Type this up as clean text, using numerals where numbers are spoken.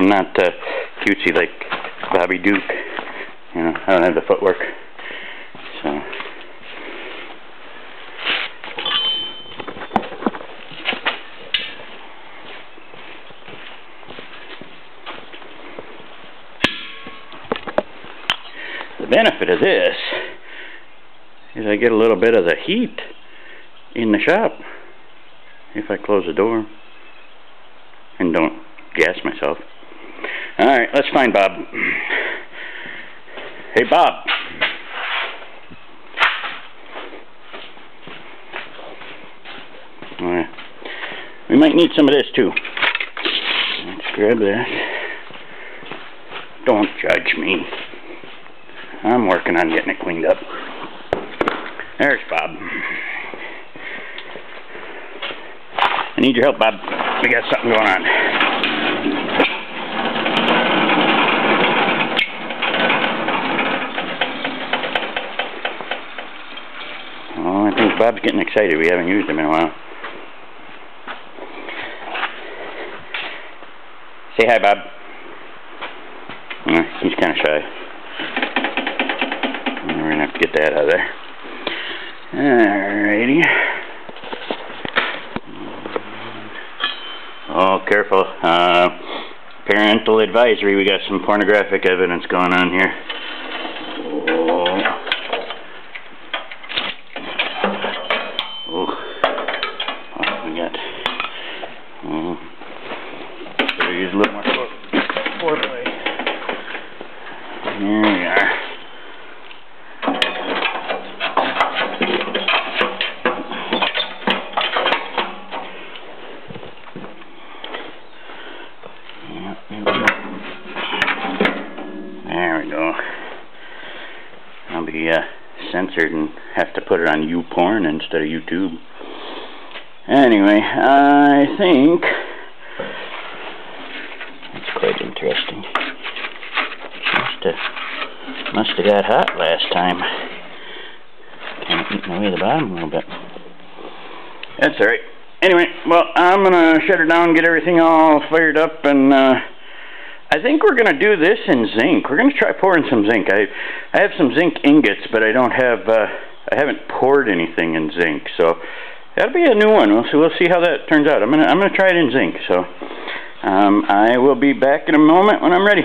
I'm not cutesy like Bobby Duke. You know, I don't have the footwork. So. The benefit of this is I get a little bit of the heat in the shop if I close the door and don't gas myself. Alright, let's find Bob. Hey Bob. Alright. We might need some of this too. Let's grab that. Don't judge me. I'm working on getting it cleaned up. There's Bob. I need your help, Bob. We got something going on. Oh, I think Bob's getting excited. We haven't used him in a while. Say hi, Bob. He's kind of shy. We're going to have to get that out of there. Alrighty. Oh, careful. Parental advisory. We got some pornographic evidence going on here. Oh. Oh. What we got? Oh. Better use a little more foreplay. There we are. There we go. I'll be censored and have to put it on YouPorn instead of YouTube. Anyway, I think that's quite interesting. Must have got hot last time. Kind of eating away the bottom a little bit. That's alright. Anyway, well, I'm gonna shut her down, get everything all fired up, and I think we're gonna do this in zinc. We're gonna try pouring some zinc. I have some zinc ingots, but I don't have. I haven't poured anything in zinc, so that'll be a new one. We'll see how that turns out. I'm gonna try it in zinc. So I will be back in a moment when I'm ready.